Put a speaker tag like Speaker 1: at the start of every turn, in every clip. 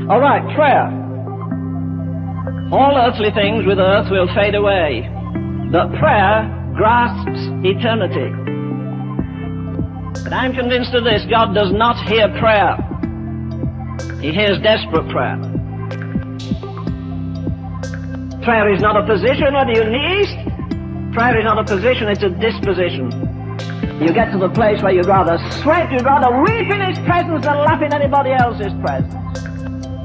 Speaker 1: All right, prayer. All earthly things with earth will fade away, but prayer grasps eternity. But I'm convinced of this: God does not hear prayer. He hears desperate prayer. Prayer is not a position whether you kneel. Prayer is not a position, it's a disposition. You get to the place where you'd rather sweat, you'd rather weep in His presence than laugh in anybody else's presence.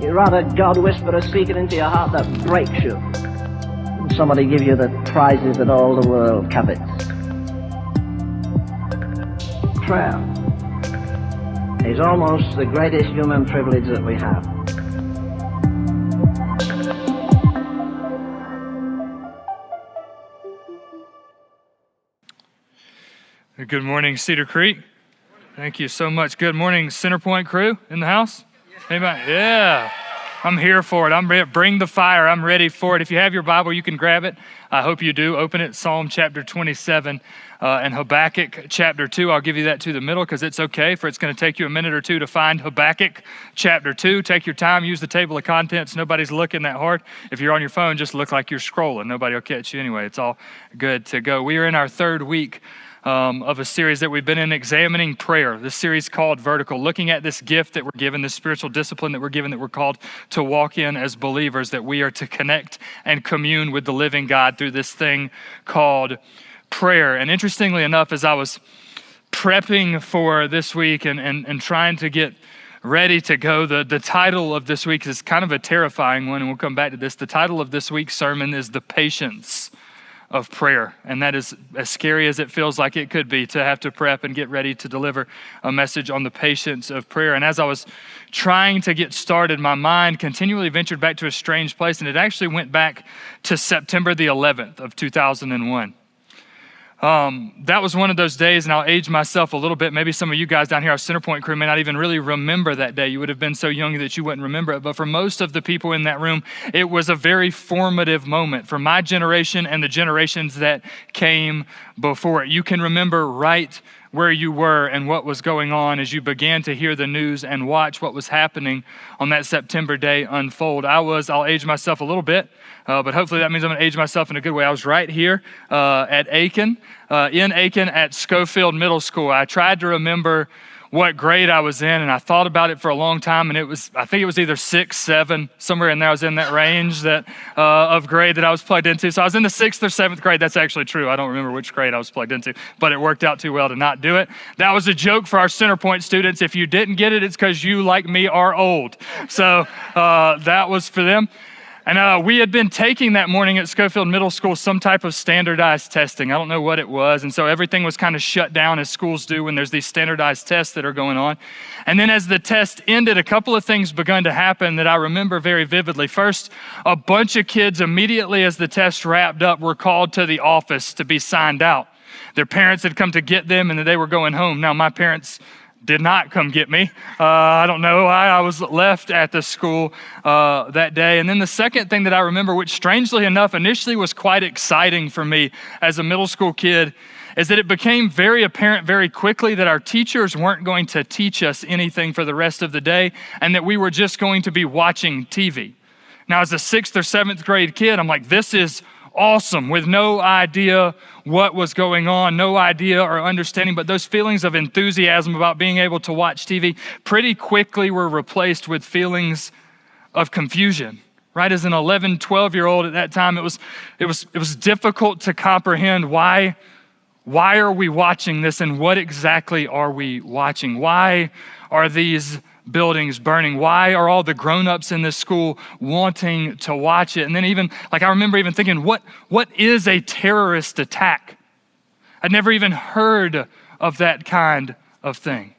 Speaker 1: You'd rather God whisper a secret into your heart that breaks you than somebody give you the prizes that all the world covets. Prayer is almost the greatest human privilege that we have.
Speaker 2: Good morning, Cedar Creek. Thank you so much. Good morning, Centerpoint crew in the house. Amen. Yeah, I'm here for it. I'm ready. Bring the fire. I'm ready for it. If you have your Bible, you can grab it. I hope you do. Open it, Psalm chapter 27 and Habakkuk chapter 2. I'll give you that to the middle because it's okay, for it's going to take you a minute or two to find Habakkuk chapter 2. Take your time. Use the table of contents. Nobody's looking that hard. If you're on your phone, just look like you're scrolling. Nobody will catch you anyway. It's all good to go. We are in our third week of a series that we've been in, examining prayer. This series called Vertical, looking at this gift that we're given, this spiritual discipline that we're given, that we're called to walk in as believers, that we are to connect and commune with the living God through this thing called prayer. And interestingly enough, as I was prepping for this week and trying to get ready to go, the title of this week is kind of a terrifying one, and we'll come back to this. The title of this week's sermon is The Patience of Prayer. And that is as scary as it feels like it could be, to have to prep and get ready to deliver a message on the patience of prayer. And as I was trying to get started, my mind continually ventured back to a strange place, and it actually went back to September the 11th of 2001. That was one of those days, and I'll age myself a little bit. Maybe some of you guys down here, our Centerpoint crew, may not even really remember that day. You would have been so young that you wouldn't remember it. But for most of the people in that room, it was a very formative moment for my generation and the generations that came before it. You can remember right where you were and what was going on as you began to hear the news and watch what was happening on that September day unfold. I'll age myself a little bit, but hopefully that means I'm going to age myself in a good way. I was right here at Aiken, in Aiken at Schofield Middle School. I tried to remember what grade I was in, and I thought about it for a long time, and I think it was either 6, 7, somewhere in there. I was in that range of grade that I was plugged into. So I was in the 6th or 7th grade. That's actually true. I don't remember which grade I was plugged into, but it worked out too well to not do it. That was a joke for our Centerpoint students. If you didn't get it, it's because you, like me, are old. So that was for them. And we had been taking that morning at Schofield Middle School some type of standardized testing. I don't know what it was. And so everything was kind of shut down, as schools do when there's these standardized tests that are going on. And then as the test ended, a couple of things begun to happen that I remember very vividly. First, a bunch of kids immediately as the test wrapped up were called to the office to be signed out. Their parents had come to get them and they were going home. Now, my parents did not come get me. I don't know why I was left at the school that day. And then the second thing that I remember, which strangely enough initially was quite exciting for me as a middle school kid, is that it became very apparent very quickly that our teachers weren't going to teach us anything for the rest of the day, and that we were just going to be watching TV. Now, as a 6th or 7th grade kid, I'm like, this is awesome, with no idea what was going on, no idea or understanding, but those feelings of enthusiasm about being able to watch TV pretty quickly were replaced with feelings of confusion. Right, as an 11, 12-year-old at that time, it was difficult to comprehend why are we watching this, and what exactly are we watching? Why are these buildings burning? Why are all the grown-ups in this school wanting to watch it? And then I remember even thinking, what is a terrorist attack? I'd never even heard of that kind of thing.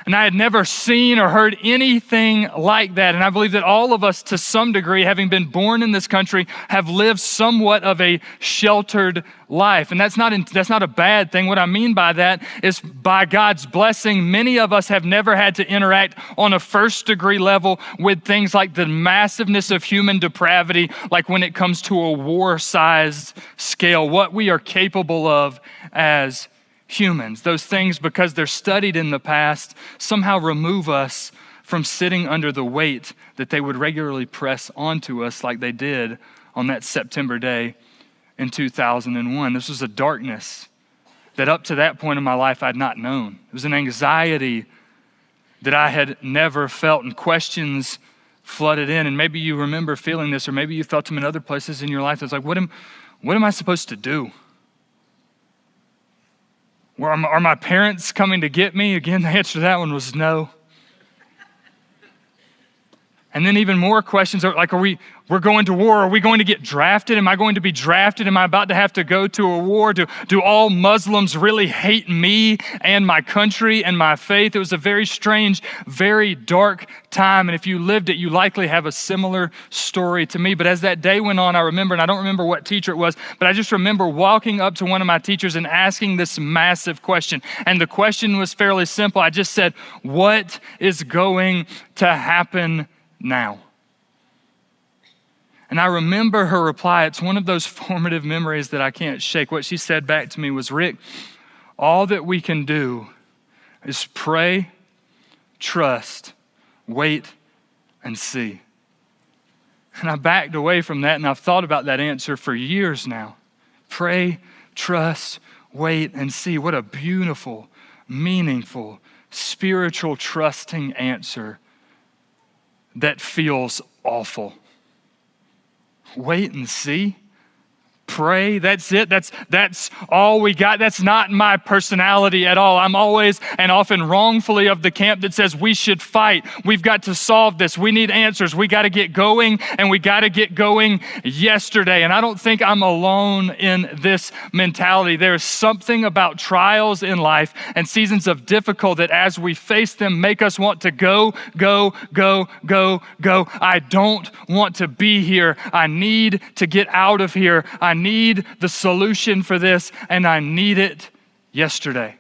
Speaker 2: And I had never seen or heard anything like that. And I believe that all of us, to some degree, having been born in this country, have lived somewhat of a sheltered life. And that's not a bad thing. What I mean by that is, by God's blessing, many of us have never had to interact on a first-degree level with things like the massiveness of human depravity, like when it comes to a war-sized scale, what we are capable of as humans. Those things, because they're studied in the past, somehow remove us from sitting under the weight that they would regularly press onto us like they did on that September day in 2001. This was a darkness that up to that point in my life I'd not known. It was an anxiety that I had never felt, and questions flooded in. And maybe you remember feeling this, or maybe you felt them in other places in your life. It's like, what am I supposed to do? Are my parents coming to get me? Again, the answer to that one was no. And then even more questions are like, we're going to war. Are we going to get drafted? Am I going to be drafted? Am I about to have to go to a war? Do all Muslims really hate me and my country and my faith? It was a very strange, very dark time. And if you lived it, you likely have a similar story to me. But as that day went on, I remember, and I don't remember what teacher it was, but I just remember walking up to one of my teachers and asking this massive question. And the question was fairly simple. I just said, what is going to happen now? And I remember her reply. It's one of those formative memories that I can't shake. What she said back to me was, Rick, all that we can do is pray, trust, wait, and see. And I backed away from that, and I've thought about that answer for years now. Pray, trust, wait, and see. What a beautiful, meaningful, spiritual, trusting answer that feels awful. Wait and see. Pray, that's it. That's all we got. That's not my personality at all. I'm always and often wrongfully of the camp that says we should fight. We've got to solve this. We need answers. We got to get going, and we got to get going yesterday. And I don't think I'm alone in this mentality. There's something about trials in life and seasons of difficulty that as we face them make us want to go. I don't want to be here. I need to get out of here. I need the solution for this, and I need it yesterday.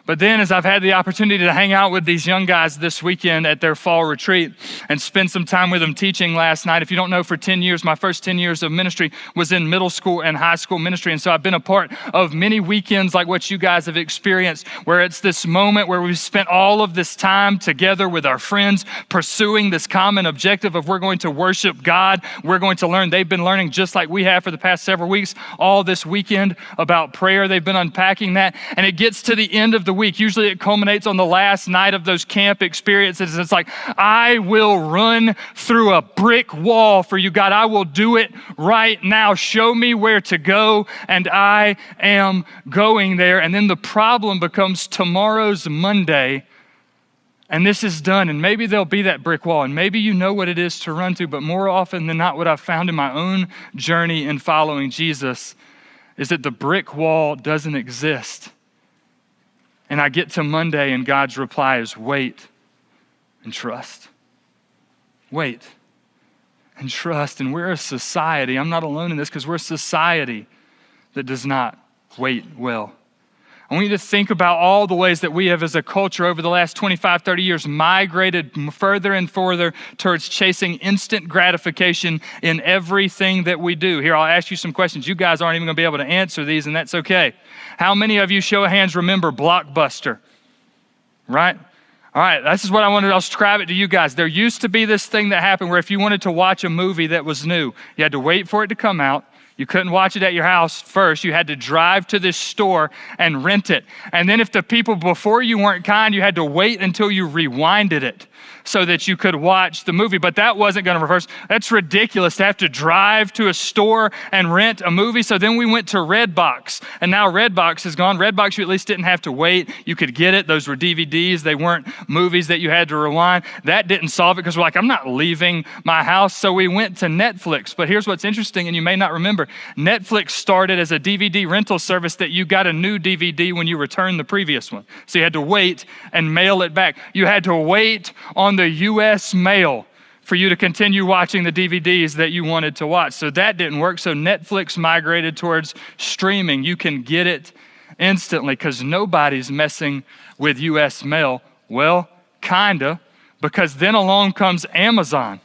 Speaker 2: But then as I've had the opportunity to hang out with these young guys this weekend at their fall retreat and spend some time with them teaching last night, if you don't know, for 10 years, my first 10 years of ministry was in middle school and high school ministry. And so I've been a part of many weekends like what you guys have experienced, where it's this moment where we've spent all of this time together with our friends pursuing this common objective of we're going to worship God. We're going to learn. They've been learning just like we have for the past several weeks, all this weekend about prayer. They've been unpacking that. And it gets to the end of the week. Usually it culminates on the last night of those camp experiences. It's like, I will run through a brick wall for you, God. I will do it right now. Show me where to go, and I am going there. And then the problem becomes tomorrow's Monday, and this is done. And maybe there'll be that brick wall, and maybe you know what it is to run through, but more often than not, what I've found in my own journey in following Jesus is that the brick wall doesn't exist. And I get to Monday and God's reply is wait and trust. Wait and trust. And we're a society, I'm not alone in this, because we're a society that does not wait well. I want you to think about all the ways that we have as a culture over the last 25, 30 years migrated further and further towards chasing instant gratification in everything that we do. Here, I'll ask you some questions. You guys aren't even going to be able to answer these, and that's okay. How many of you, show of hands, remember Blockbuster? Right? All right, this is what I'll describe it to you guys. There used to be this thing that happened where if you wanted to watch a movie that was new, you had to wait for it to come out. You couldn't watch it at your house first. You had to drive to this store and rent it. And then if the people before you weren't kind, you had to wait until you rewinded it so that you could watch the movie. But that wasn't going to reverse. That's ridiculous to have to drive to a store and rent a movie. So then we went to Redbox, and now Redbox is gone. Redbox, you at least didn't have to wait. You could get it. Those were DVDs. They weren't movies that you had to rewind. That didn't solve it because we're like, I'm not leaving my house. So we went to Netflix. But here's what's interesting, and you may not remember. Netflix started as a DVD rental service that you got a new DVD when you returned the previous one. So you had to wait and mail it back. You had to wait on the U.S. mail for you to continue watching the DVDs that you wanted to watch. So that didn't work. So Netflix migrated towards streaming. You can get it instantly because nobody's messing with U.S. mail. Well, kinda, because then along comes Amazon.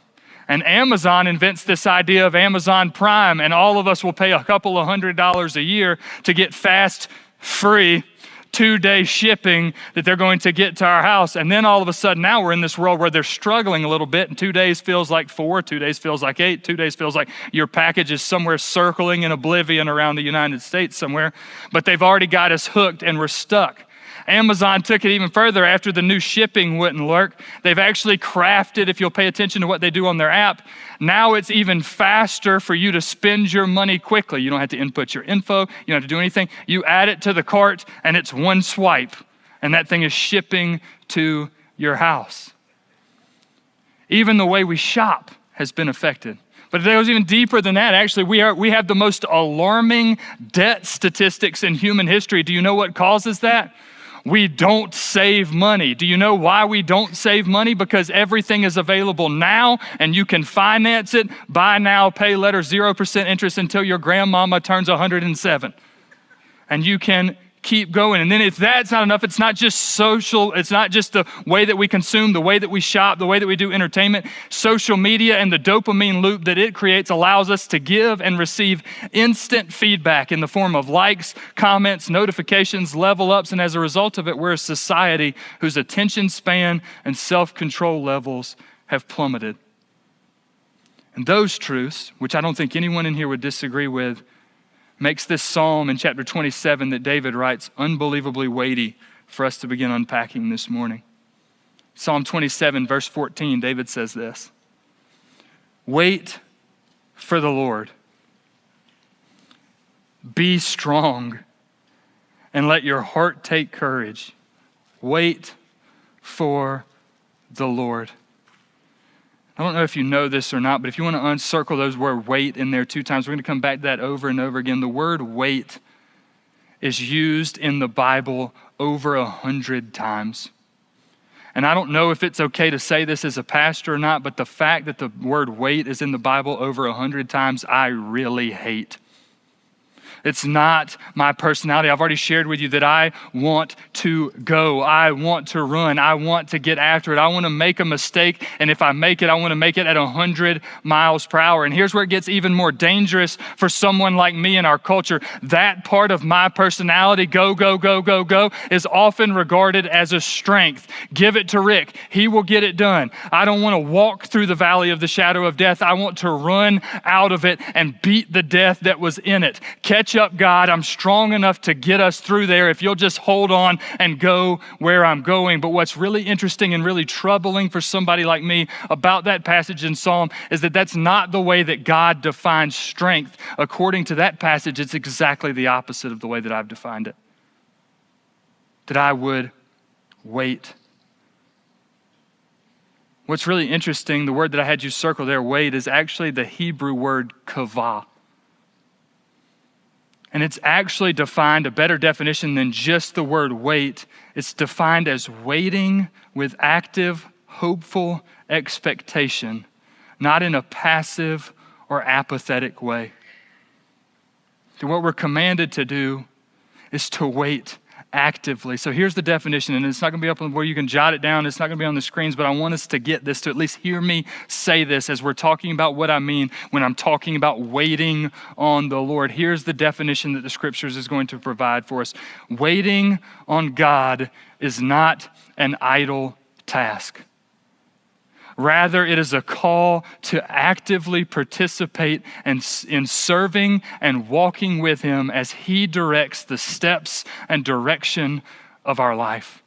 Speaker 2: And Amazon invents this idea of Amazon Prime, and all of us will pay a couple of $100s a year to get fast, free 2-day shipping that they're going to get to our house. And then all of a sudden now we're in this world where they're struggling a little bit, and 2 days feels like 4, 2 days feels like 8, 2 days feels like your package is somewhere circling in oblivion around the United States somewhere, but they've already got us hooked and we're stuck. Amazon took it even further after the new shipping wouldn't work. They've actually crafted, if you'll pay attention to what they do on their app, now it's even faster for you to spend your money quickly. You don't have to input your info. You don't have to do anything. You add it to the cart and it's one swipe and that thing is shipping to your house. Even the way we shop has been affected. But it goes even deeper than that. Actually, we have the most alarming debt statistics in human history. Do you know what causes that? We don't save money. Do you know why we don't save money? Because everything is available now and you can finance it, buy now, pay later, 0% interest until your grandmama turns 107. And you can keep going. And then if that's not enough, it's not just social, it's not just the way that we consume, the way that we shop, the way that we do entertainment. Social media and the dopamine loop that it creates allows us to give and receive instant feedback in the form of likes, comments, notifications, level ups, and as a result of it, we're a society whose attention span and self-control levels have plummeted. And those truths, which I don't think anyone in here would disagree with, makes this psalm in chapter 27 that David writes unbelievably weighty for us to begin unpacking this morning. Psalm 27, verse 14, David says this: "Wait for the Lord. Be strong and let your heart take courage. Wait for the Lord." I don't know if you know this or not, but if you want to uncircle those word wait in there 2 times, we're going to come back to that over and over again. The word wait is used in the Bible over 100 times. And I don't know if it's okay to say this as a pastor or not, but the fact that the word wait is in the Bible over 100 times, I really hate. It's not my personality. I've already shared with you that I want to go. I want to run. I want to get after it. I want to make a mistake. And if I make it, I want to make it at 100 miles per hour. And here's where it gets even more dangerous for someone like me in our culture. That part of my personality, go, go, go, go, go, is often regarded as a strength. Give it to Rick. He will get it done. I don't want to walk through the valley of the shadow of death. I want to run out of it and beat the death that was in it. Catch up, God. I'm strong enough to get us through there if you'll just hold on and go where I'm going. But what's really interesting and really troubling for somebody like me about that passage in Psalm is that that's not the way that God defines strength. According to that passage, it's exactly the opposite of the way that I've defined it. That I would wait. What's really interesting, the word that I had you circle there, wait, is actually the Hebrew word kavah. And it's actually defined, a better definition than just the word wait. It's defined as waiting with active, hopeful expectation, not in a passive or apathetic way. So what we're commanded to do is to wait actively. So here's the definition, and it's not going to be up where you can jot it down. It's not going to be on the screens, but I want us to get this, to at least hear me say this as we're talking about what I mean when I'm talking about waiting on the Lord. Here's the definition that the scriptures is going to provide for us. Waiting on God is not an idle task. Rather, it is a call to actively participate in serving and walking with Him as He directs the steps and direction of our life.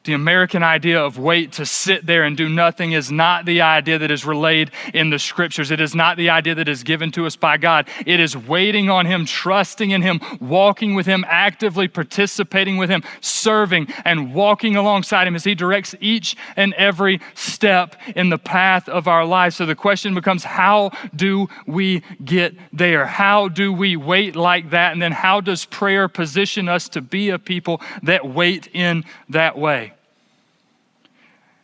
Speaker 2: The American idea of wait, to sit there and do nothing, is not the idea that is relayed in the scriptures. It is not the idea that is given to us by God. It is waiting on Him, trusting in Him, walking with Him, actively participating with Him, serving and walking alongside Him as He directs each and every step in the path of our life. So the question becomes, how do we get there? How do we wait like that? And then how does prayer position us to be a people that wait in that way?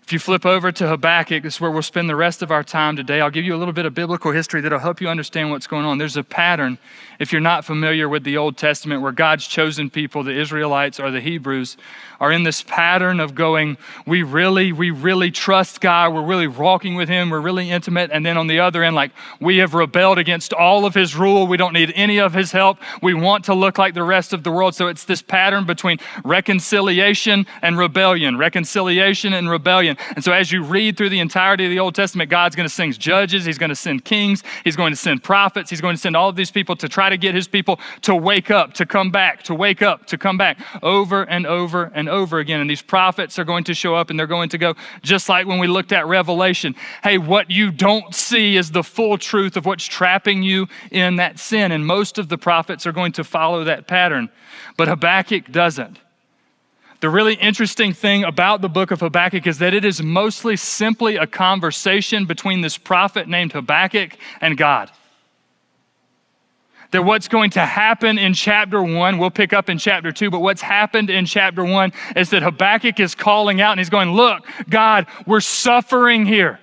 Speaker 2: If you flip over to Habakkuk, this is where we'll spend the rest of our time today. I'll give you a little bit of biblical history that'll help you understand what's going on. There's a pattern, if you're not familiar with the Old Testament, where God's chosen people, the Israelites or the Hebrews, are in this pattern of going, we really trust God, we're really walking with him, we're really intimate. And then on the other end, like, we have rebelled against all of his rule, we don't need any of his help, we want to look like the rest of the world. So it's this pattern between reconciliation and rebellion. And so as you read through the entirety of the Old Testament, God's going to send judges, he's going to send kings, he's going to send prophets, he's going to send all of these people to try to get his people to wake up, to come back, to wake up, to come back, over and over and over again. And these prophets are going to show up and they're going to go, just like when we looked at Revelation, hey, what you don't see is the full truth of what's trapping you in that sin. And most of the prophets are going to follow that pattern, but Habakkuk doesn't. The really interesting thing about the book of Habakkuk is that it is mostly simply a conversation between this prophet named Habakkuk and God. That what's going to happen in chapter 1, we'll pick up in chapter 2, but what's happened in chapter 1 is that Habakkuk is calling out and he's going, look, God, we're suffering here.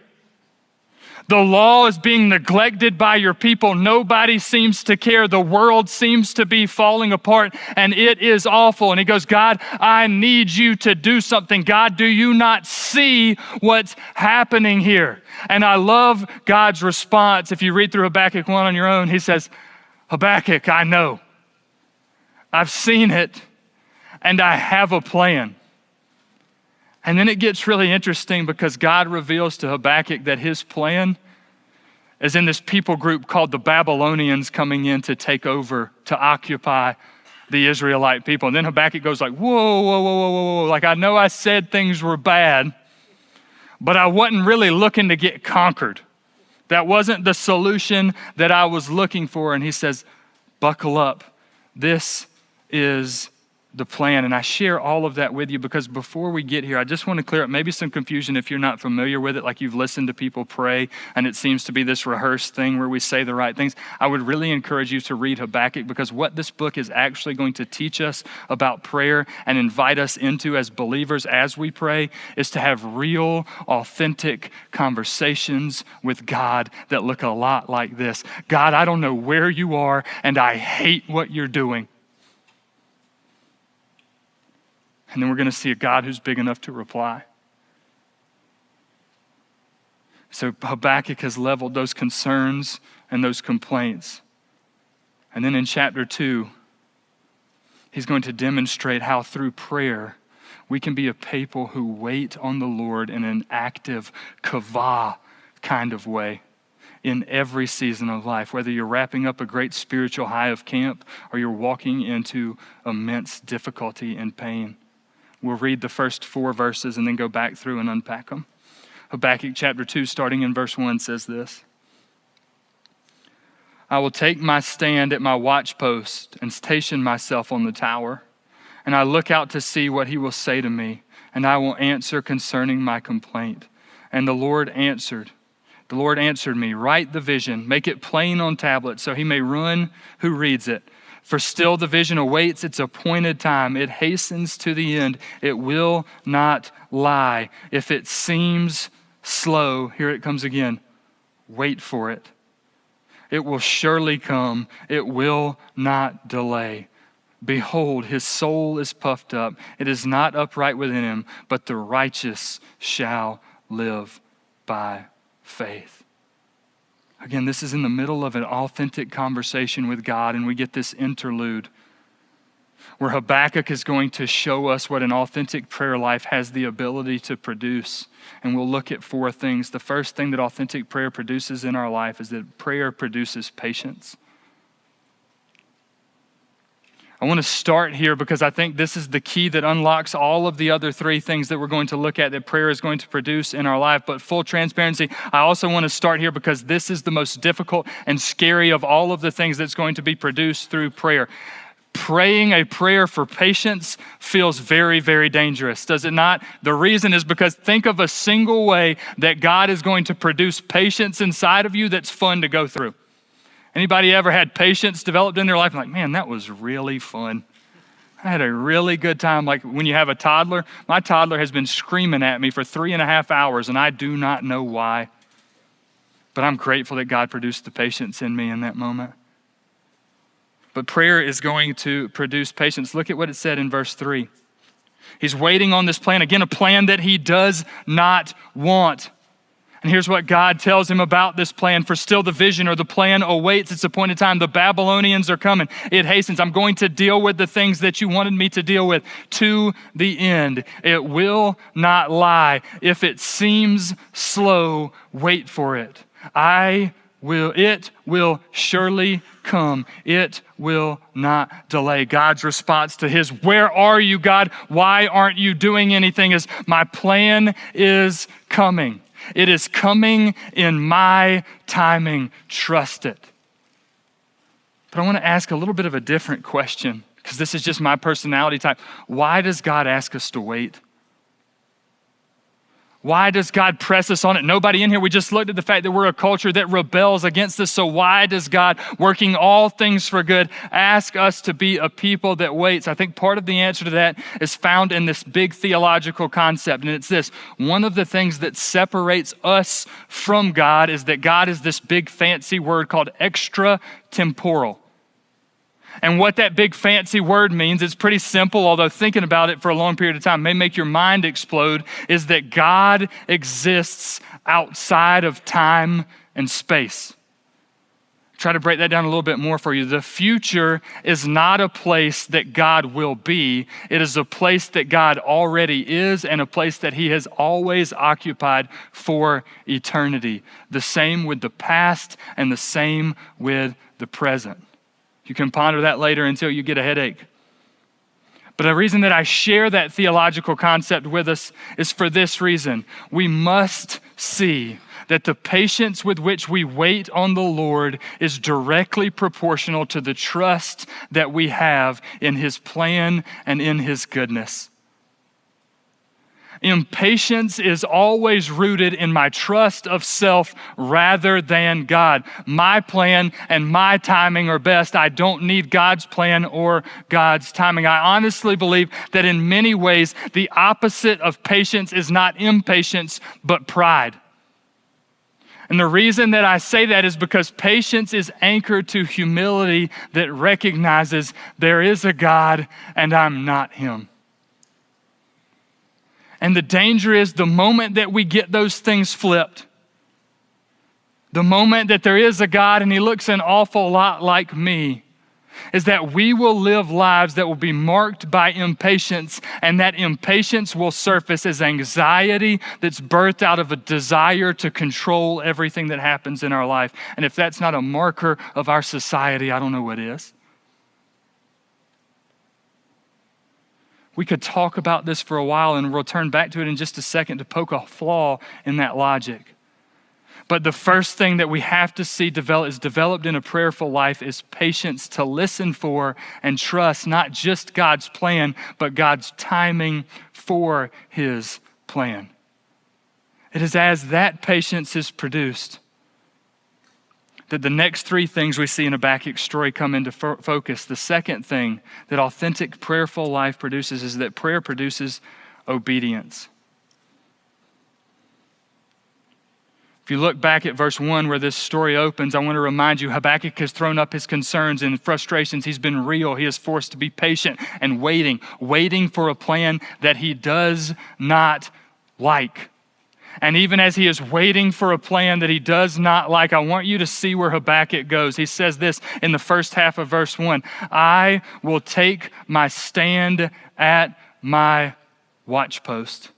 Speaker 2: The law is being neglected by your people. Nobody seems to care. The world seems to be falling apart and it is awful. And he goes, God, I need you to do something. God, do you not see what's happening here? And I love God's response. If you read through Habakkuk 1 on your own, he says, Habakkuk, I know. I've seen it and I have a plan. And then it gets really interesting because God reveals to Habakkuk that his plan is in this people group called the Babylonians coming in to take over, to occupy the Israelite people. And then Habakkuk goes like, whoa. Like, I know I said things were bad, but I wasn't really looking to get conquered. That wasn't the solution that I was looking for. And he says, buckle up. This is the plan. And I share all of that with you because before we get here, I just want to clear up maybe some confusion if you're not familiar with it, like you've listened to people pray and it seems to be this rehearsed thing where we say the right things. I would really encourage you to read Habakkuk because what this book is actually going to teach us about prayer and invite us into as believers as we pray is to have real, authentic conversations with God that look a lot like this. God, I don't know where you are and I hate what you're doing. And then we're going to see a God who's big enough to reply. So Habakkuk has leveled those concerns and those complaints. And then in chapter 2, he's going to demonstrate how through prayer, we can be a people who wait on the Lord in an active, kavah kind of way in every season of life, whether you're wrapping up a great spiritual high of camp or you're walking into immense difficulty and pain. We'll read the first 4 verses and then go back through and unpack them. Habakkuk chapter 2, starting in verse 1, says this. I will take my stand at my watchpost and station myself on the tower. And I look out to see what he will say to me, and I will answer concerning my complaint. And the Lord answered me, write the vision, make it plain on tablets, so he may run who reads it. For still the vision awaits its appointed time. It hastens to the end. It will not lie. If it seems slow, here it comes again, wait for it. It will surely come. It will not delay. Behold, his soul is puffed up. It is not upright within him, but the righteous shall live by faith. Again, this is in the middle of an authentic conversation with God, and we get this interlude where Habakkuk is going to show us what an authentic prayer life has the ability to produce. And we'll look at 4 things. The first thing that authentic prayer produces in our life is that prayer produces patience. I want to start here because I think this is the key that unlocks all of the other 3 things that we're going to look at that prayer is going to produce in our life. But full transparency, I also want to start here because this is the most difficult and scary of all of the things that's going to be produced through prayer. Praying a prayer for patience feels very, very dangerous, does it not? The reason is because think of a single way that God is going to produce patience inside of you that's fun to go through. Anybody ever had patience developed in their life? Like, man, that was really fun. I had a really good time. Like when you have a toddler, my toddler has been screaming at me for 3.5 hours, and I do not know why. But I'm grateful that God produced the patience in me in that moment. But prayer is going to produce patience. Look at what it said in verse 3. He's waiting on this plan. Again, a plan that he does not want. And here's what God tells him about this plan. For still the vision or the plan awaits its appointed time. The Babylonians are coming. It hastens. I'm going to deal with the things that you wanted me to deal with to the end. It will not lie. If it seems slow, wait for it. It will surely come. It will not delay. God's response to his, where are you, God? Why aren't you doing anything? Is my plan is coming. It is coming in my timing. Trust it. But I want to ask a little bit of a different question, because this is just my personality type. Why does God ask us to wait? Why does God press us on it? Nobody in here, we just looked at the fact that we're a culture that rebels against this. So why does God, working all things for good, ask us to be a people that waits? I think part of the answer to that is found in this big theological concept. And it's this: one of the things that separates us from God is that God is this big fancy word called extra-temporal. And what that big fancy word means, it's pretty simple, although thinking about it for a long period of time may make your mind explode, is that God exists outside of time and space. Try to break that down a little bit more for you. The future is not a place that God will be. It is a place that God already is and a place that he has always occupied for eternity. The same with the past and the same with the present. You can ponder that later until you get a headache. But the reason that I share that theological concept with us is for this reason. We must see that the patience with which we wait on the Lord is directly proportional to the trust that we have in his plan and in his goodness. Impatience is always rooted in my trust of self rather than God. My plan and my timing are best. I don't need God's plan or God's timing. I honestly believe that in many ways, the opposite of patience is not impatience, but pride. And the reason that I say that is because patience is anchored to humility that recognizes there is a God and I'm not him. And the danger is the moment that we get those things flipped, the moment that there is a God and he looks an awful lot like me, is that we will live lives that will be marked by impatience, and that impatience will surface as anxiety that's birthed out of a desire to control everything that happens in our life. And if that's not a marker of our society, I don't know what is. We could talk about this for a while, and we'll turn back to it in just a second to poke a flaw in that logic. But the first thing that we have to see developed in a prayerful life is patience to listen for and trust not just God's plan, but God's timing for his plan. It is as that patience is produced that the next three things we see in Habakkuk's story come into focus. The second thing that authentic prayerful life produces is that prayer produces obedience. If you look back at verse 1 where this story opens, I want to remind you, Habakkuk has thrown up his concerns and frustrations. He's been real. He is forced to be patient and waiting for a plan that he does not like. And even as he is waiting for a plan that he does not like, I want you to see where Habakkuk goes. He says this in the first half of verse 1, I will take my stand at my watchpost.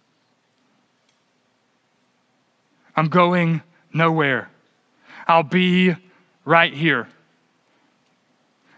Speaker 2: I'm going nowhere. I'll be right here.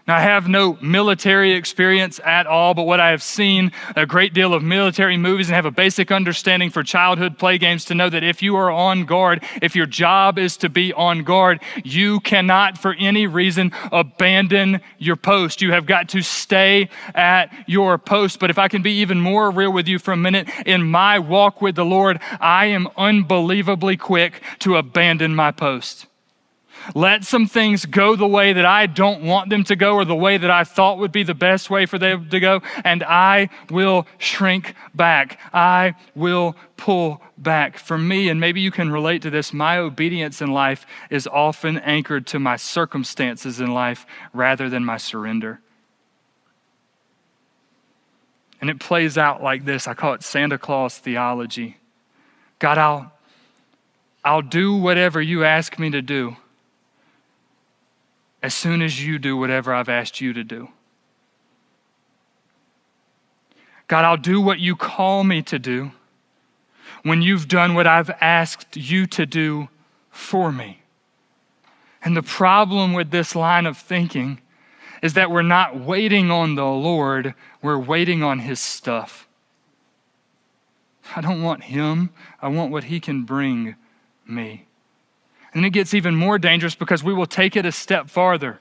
Speaker 2: Now, I have no military experience at all, but what I have seen a great deal of military movies and have a basic understanding for childhood play games to know that if you are on guard, if your job is to be on guard, you cannot for any reason abandon your post. You have got to stay at your post. But if I can be even more real with you for a minute, in my walk with the Lord, I am unbelievably quick to abandon my post. Let some things go the way that I don't want them to go or the way that I thought would be the best way for them to go, and I will shrink back. I will pull back. For me, and maybe you can relate to this, my obedience in life is often anchored to my circumstances in life rather than my surrender. And it plays out like this. I call it Santa Claus theology. God, I'll do whatever you ask me to do as soon as you do whatever I've asked you to do. God, I'll do what you call me to do when you've done what I've asked you to do for me. And the problem with this line of thinking is that we're not waiting on the Lord, we're waiting on his stuff. I don't want him, I want what he can bring me. And it gets even more dangerous because we will take it a step farther.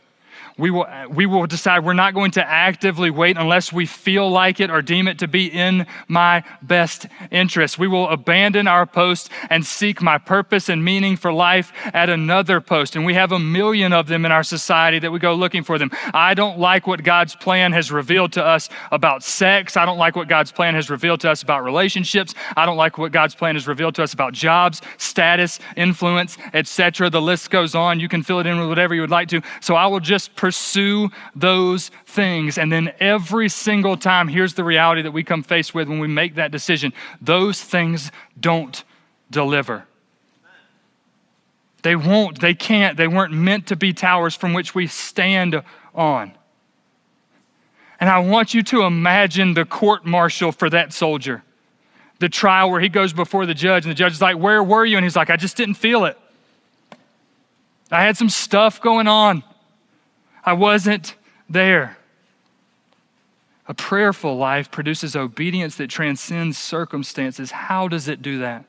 Speaker 2: We will decide we're not going to actively wait unless we feel like it or deem it to be in my best interest. We will abandon our post and seek my purpose and meaning for life at another post. And we have a million of them in our society that we go looking for them. I don't like what God's plan has revealed to us about sex. I don't like what God's plan has revealed to us about relationships. I don't like what God's plan has revealed to us about jobs, status, influence, etc. The list goes on. You can fill it in with whatever you would like to. So I will just pursue those things. And then every single time, here's the reality that we come faced with when we make that decision. Those things don't deliver. They won't, they can't, they weren't meant to be towers from which we stand on. And I want you to imagine the court martial for that soldier. The trial where he goes before the judge and the judge is like, where were you? And he's like, I just didn't feel it. I had some stuff going on. I wasn't there. A prayerful life produces obedience that transcends circumstances. How does it do that?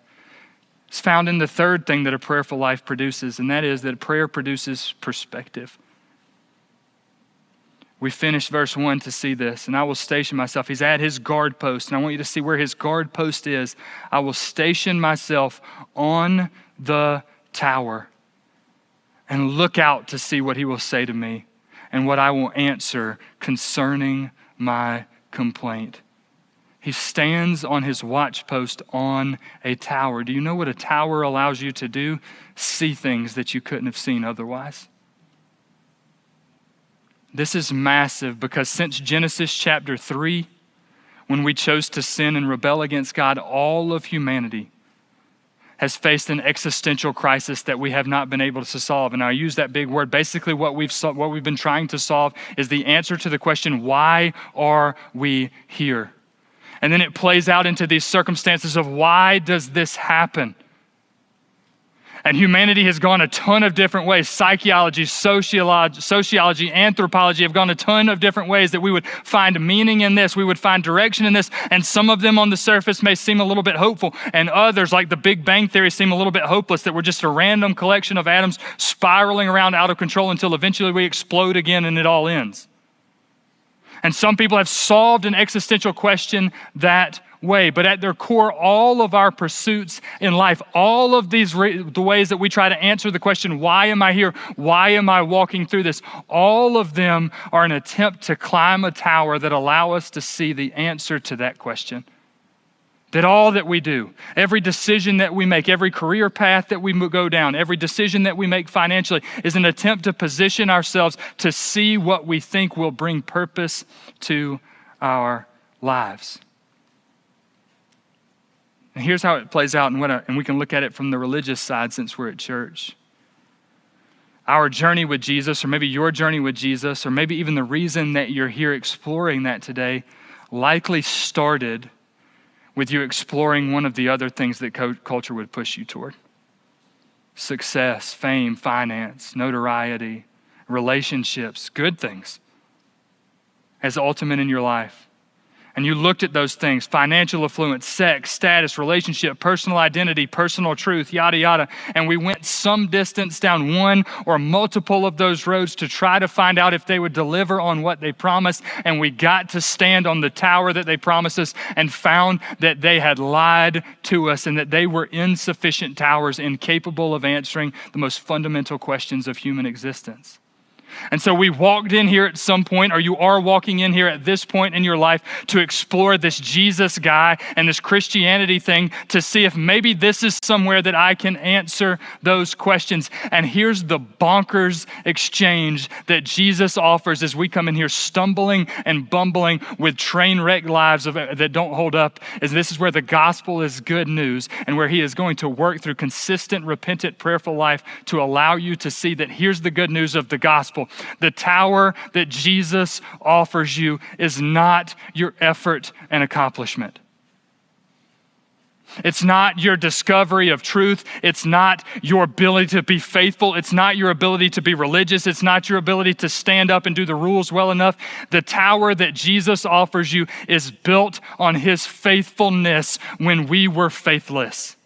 Speaker 2: It's found in the third thing that a prayerful life produces, and that is that prayer produces perspective. We finished verse 1 to see this, and I will station myself. He's at his guard post, and I want you to see where his guard post is. I will station myself on the tower and look out to see what he will say to me and what I will answer concerning my complaint. He stands on his watch post on a tower. Do you know what a tower allows you to do? See things that you couldn't have seen otherwise. This is massive because since Genesis chapter 3, when we chose to sin and rebel against God, all of humanity has faced an existential crisis that we have not been able to solve. And I use that big word. Basically, what we've been trying to solve is the answer to the question, why are we here? And then it plays out into these circumstances of why does this happen? And humanity has gone a ton of different ways. Psychology, sociology, anthropology have gone a ton of different ways that we would find meaning in this. We would find direction in this. And some of them on the surface may seem a little bit hopeful. And others, like the Big Bang Theory, seem a little bit hopeless, that we're just a random collection of atoms spiraling around out of control until eventually we explode again and it all ends. And some people have solved an existential question that way. But at their core, all of our pursuits in life, all of these the ways that we try to answer the question, why am I here? Why am I walking through this? All of them are an attempt to climb a tower that allow us to see the answer to that question. That all that we do, every decision that we make, every career path that we go down, every decision that we make financially is an attempt to position ourselves to see what we think will bring purpose to our lives. And here's how it plays out, and we can look at it from the religious side since we're at church. Our journey with Jesus, or maybe your journey with Jesus, or maybe even the reason that you're here exploring that today, likely started with you exploring one of the other things that culture would push you toward. Success, fame, finance, notoriety, relationships, good things as ultimate in your life. and you looked at those things, financial affluence, sex, status, relationship, personal identity, personal truth, yada, yada, and we went some distance down one or multiple of those roads to try to find out if they would deliver on what they promised, and we got to stand on the tower that they promised us and found that they had lied to us and that they were insufficient towers, incapable of answering the most fundamental questions of human existence. And so we walked in here at some point, or you are walking in here at this point in your life to explore this Jesus guy and this Christianity thing to see if maybe this is somewhere that I can answer those questions. And here's the bonkers exchange that Jesus offers as we come in here stumbling and bumbling with train wreck lives that don't hold up, is this is where the gospel is good news and where he is going to work through consistent, repentant, prayerful life to allow you to see that here's the good news of the gospel. The tower that Jesus offers you is not your effort and accomplishment. It's not your discovery of truth. It's not your ability to be faithful. It's not your ability to be religious. It's not your ability to stand up and do the rules well enough. The tower that Jesus offers you is built on his faithfulness when we were faithless.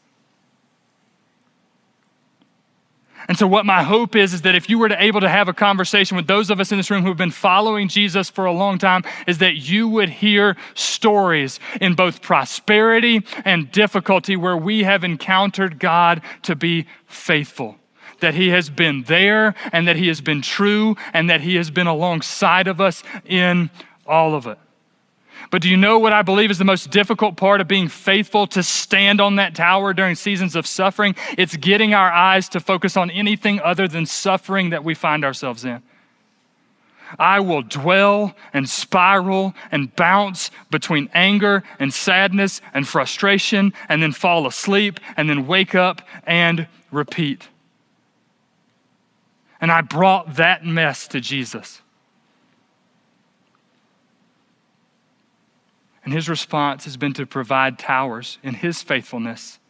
Speaker 2: And so what my hope is that if you were able to have a conversation with those of us in this room who have been following Jesus for a long time, is that you would hear stories in both prosperity and difficulty where we have encountered God to be faithful, that he has been there and that he has been true and that he has been alongside of us in all of it. But do you know what I believe is the most difficult part of being faithful to stand on that tower during seasons of suffering? It's getting our eyes to focus on anything other than suffering that we find ourselves in. I will dwell and spiral and bounce between anger and sadness and frustration and then fall asleep and then wake up and repeat. And I brought that mess to Jesus. And his response has been to provide towers in his faithfulness.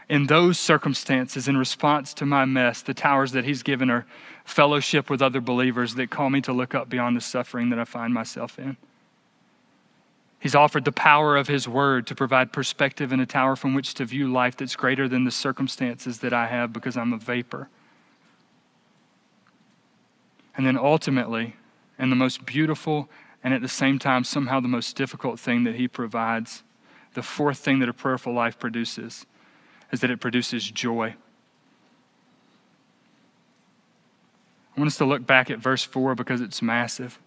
Speaker 2: In those circumstances, in response to my mess, the towers that he's given are fellowship with other believers that call me to look up beyond the suffering that I find myself in. He's offered the power of his word to provide perspective and a tower from which to view life that's greater than the circumstances that I have because I'm a vapor. And then ultimately, and the most beautiful and at the same time, somehow the most difficult thing that he provides, the fourth thing that a prayerful life produces, is that it produces joy. I want us to look back at verse 4 because it's massive.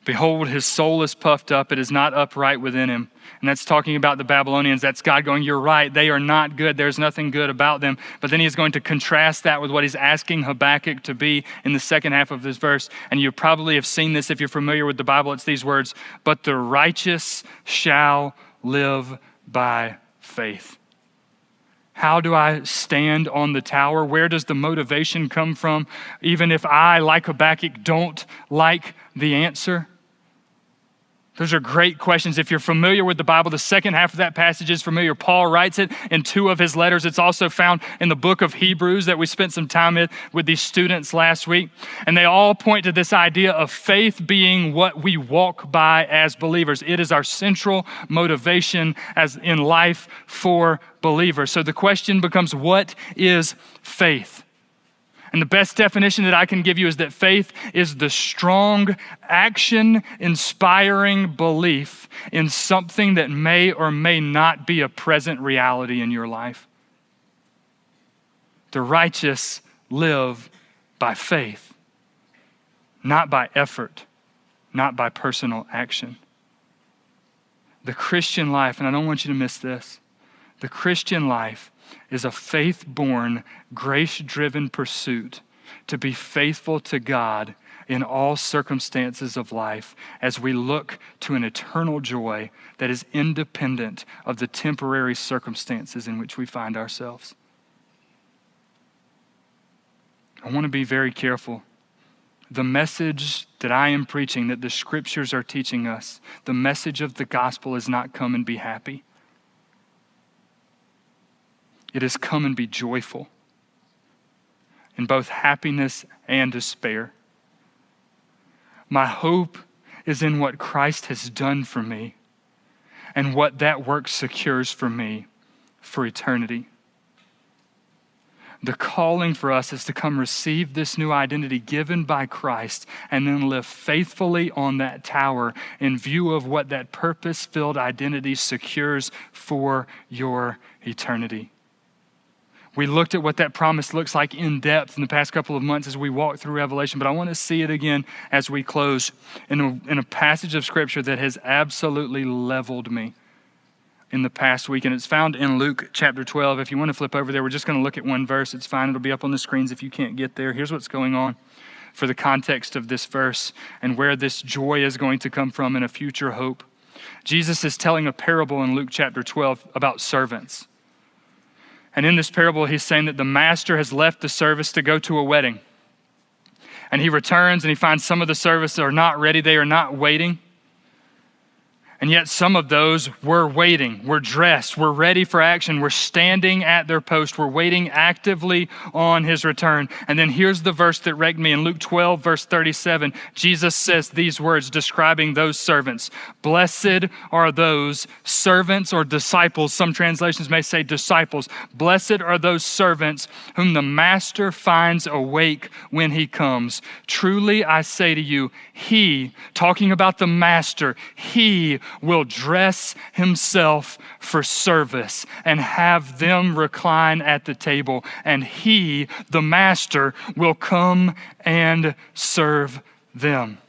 Speaker 2: Behold, his soul is puffed up. It is not upright within him. And that's talking about the Babylonians. That's God going, you're right. They are not good. There's nothing good about them. But then he's going to contrast that with what he's asking Habakkuk to be in the second half of this verse. And you probably have seen this if you're familiar with the Bible. It's these words, but the righteous shall live by faith. How do I stand on the tower? Where does the motivation come from? Even if I, like Habakkuk, don't like the answer? Those are great questions. If you're familiar with the Bible, the second half of that passage is familiar. Paul writes it in 2 of his letters. It's also found in the book of Hebrews that we spent some time with these students last week. And they all point to this idea of faith being what we walk by as believers. It is our central motivation as in life for believers. So the question becomes, what is faith? And the best definition that I can give you is that faith is the strong, action-inspiring belief in something that may or may not be a present reality in your life. The righteous live by faith, not by effort, not by personal action. The Christian life, and I don't want you to miss this, the Christian life is a faith-born, grace-driven pursuit to be faithful to God in all circumstances of life as we look to an eternal joy that is independent of the temporary circumstances in which we find ourselves. I want to be very careful. The message that I am preaching, that the scriptures are teaching us, the message of the gospel is not come and be happy. It is come and be joyful in both happiness and despair. My hope is in what Christ has done for me and what that work secures for me for eternity. The calling for us is to come receive this new identity given by Christ and then live faithfully on that tower in view of what that purpose-filled identity secures for your eternity. We looked at what that promise looks like in depth in the past couple of months as we walk through Revelation, but I want to see it again as we close in a passage of Scripture that has absolutely leveled me in the past week, and it's found in Luke chapter 12. If you want to flip over there, we're just going to look at one verse. It's fine. It'll be up on the screens if you can't get there. Here's what's going on for the context of this verse and where this joy is going to come from in a future hope. Jesus is telling a parable in Luke chapter 12 about servants. And in this parable, he's saying that the master has left the service to go to a wedding. And he returns and he finds some of the servants are not ready. They are not waiting. And yet some of those were waiting, were dressed, were ready for action, were standing at their post, were waiting actively on his return. And then here's the verse that wrecked me. In Luke 12, verse 37, Jesus says these words describing those servants. Blessed are those servants or disciples. Some translations may say disciples. Blessed are those servants whom the master finds awake when he comes. Truly I say to you, he, talking about the master, he will dress himself for service and have them recline at the table. And he, the master, will come and serve them.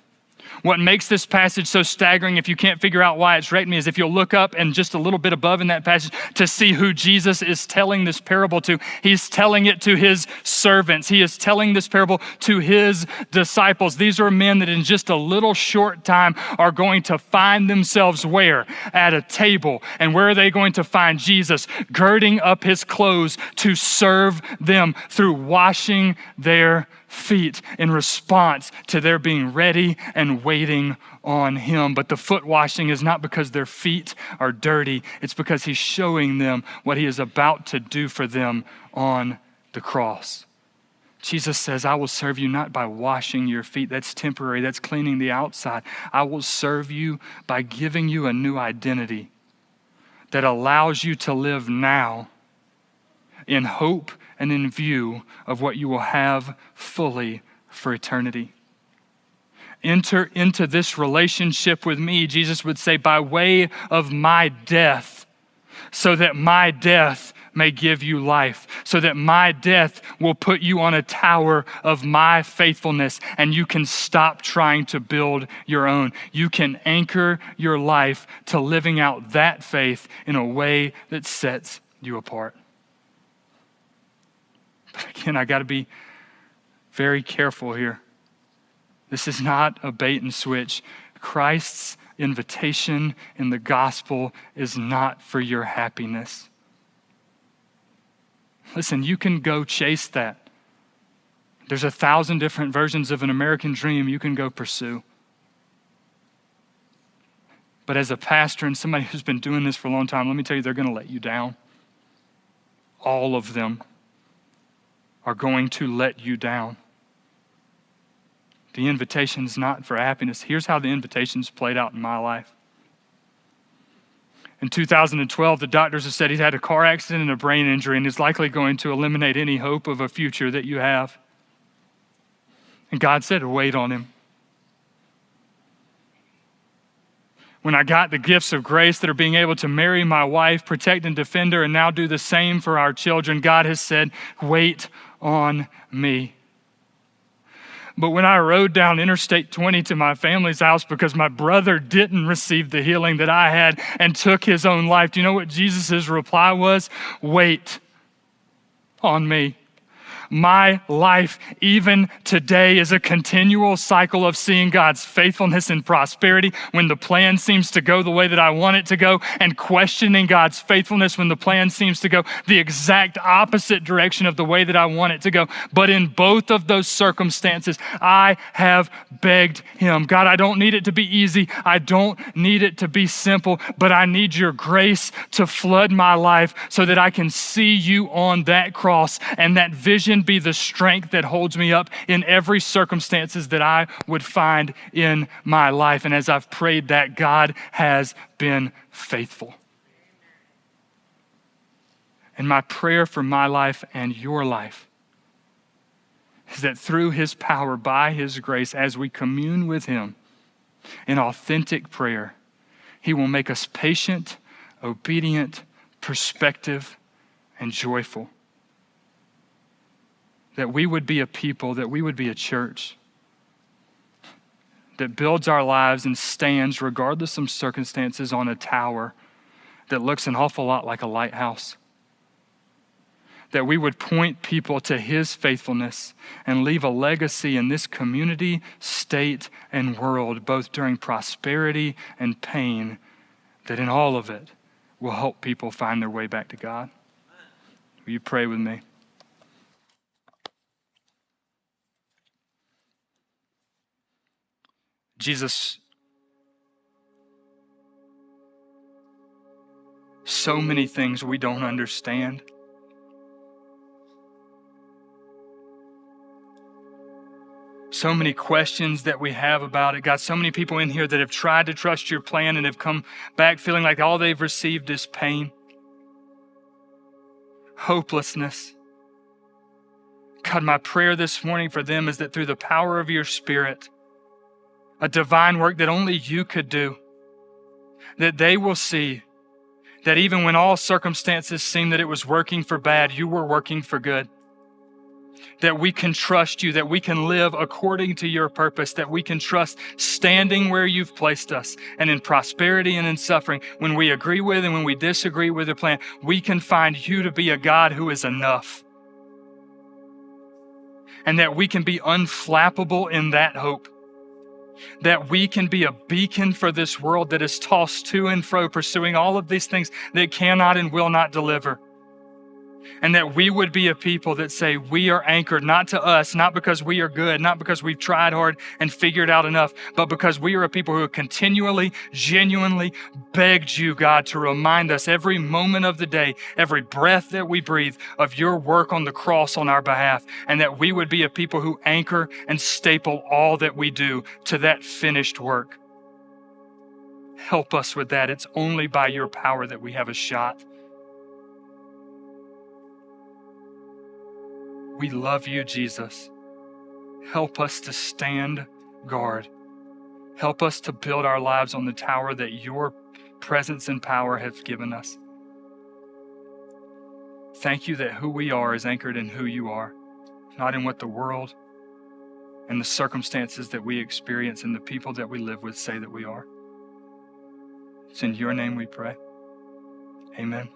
Speaker 2: What makes this passage so staggering, if you can't figure out why it's wrecked me, is if you'll look up and just a little bit above in that passage to see who Jesus is telling this parable to. He's telling it to his servants. He is telling this parable to his disciples. These are men that in just a little short time are going to find themselves where? At a table. And where are they going to find Jesus? Girding up his clothes to serve them through washing their feet in response to their being ready and waiting on him. But the foot washing is not because their feet are dirty. It's because he's showing them what he is about to do for them on the cross. Jesus says, I will serve you not by washing your feet. That's temporary. That's cleaning the outside. I will serve you by giving you a new identity that allows you to live now in hope and in view of what you will have fully for eternity. Enter into this relationship with me, Jesus would say, by way of my death, so that my death may give you life, so that my death will put you on a tower of my faithfulness, and you can stop trying to build your own. You can anchor your life to living out that faith in a way that sets you apart. But again, I got to be very careful here. This is not a bait and switch. Christ's invitation in the gospel is not for your happiness. Listen, you can go chase that. There's 1,000 different versions of an American dream you can go pursue. But as a pastor and somebody who's been doing this for a long time, let me tell you, they're going to let you down. All of them are going to let you down. The invitation's not for happiness. Here's how the invitation's played out in my life. In 2012, the doctors have said he's had a car accident and a brain injury and is likely going to eliminate any hope of a future that you have. And God said, wait on him. When I got the gifts of grace that are being able to marry my wife, protect and defend her, and now do the same for our children, God has said, wait on me. But when I rode down Interstate 20 to my family's house because my brother didn't receive the healing that I had and took his own life, do you know what Jesus' reply was? Wait on me. My life, even today, is a continual cycle of seeing God's faithfulness and prosperity when the plan seems to go the way that I want it to go, and questioning God's faithfulness when the plan seems to go the exact opposite direction of the way that I want it to go. But in both of those circumstances, I have begged him, God, I don't need it to be easy. I don't need it to be simple, but I need your grace to flood my life so that I can see you on that cross and that vision can be the strength that holds me up in every circumstances that I would find in my life. And as I've prayed that, God has been faithful. And my prayer for my life and your life is that through his power, by his grace, as we commune with him in authentic prayer, he will make us patient, obedient, perspective, and joyful. That we would be a people, that we would be a church that builds our lives and stands, regardless of circumstances, on a tower that looks an awful lot like a lighthouse. That we would point people to his faithfulness and leave a legacy in this community, state, and world, both during prosperity and pain, that in all of it will help people find their way back to God. Will you pray with me? Jesus, so many things we don't understand. So many questions that we have about it. God, so many people in here that have tried to trust your plan and have come back feeling like all they've received is pain, hopelessness. God, my prayer this morning for them is that through the power of your Spirit, a divine work that only you could do, that they will see that even when all circumstances seem that it was working for bad, you were working for good. That we can trust you, that we can live according to your purpose, that we can trust standing where you've placed us, and in prosperity and in suffering, when we agree with and when we disagree with the plan, we can find you to be a God who is enough. And that we can be unflappable in that hope. That we can be a beacon for this world that is tossed to and fro, pursuing all of these things that cannot and will not deliver. And that we would be a people that say we are anchored not to us, not because we are good, not because we've tried hard and figured out enough, but because we are a people who have continually, genuinely begged you, God, to remind us every moment of the day, every breath that we breathe, of your work on the cross on our behalf, and that we would be a people who anchor and staple all that we do to that finished work. Help us with that. It's only by your power that we have a shot. We love you, Jesus. Help us to stand guard. Help us to build our lives on the tower that your presence and power have given us. Thank you that who we are is anchored in who you are, not in what the world and the circumstances that we experience and the people that we live with say that we are. It's in your name we pray. Amen.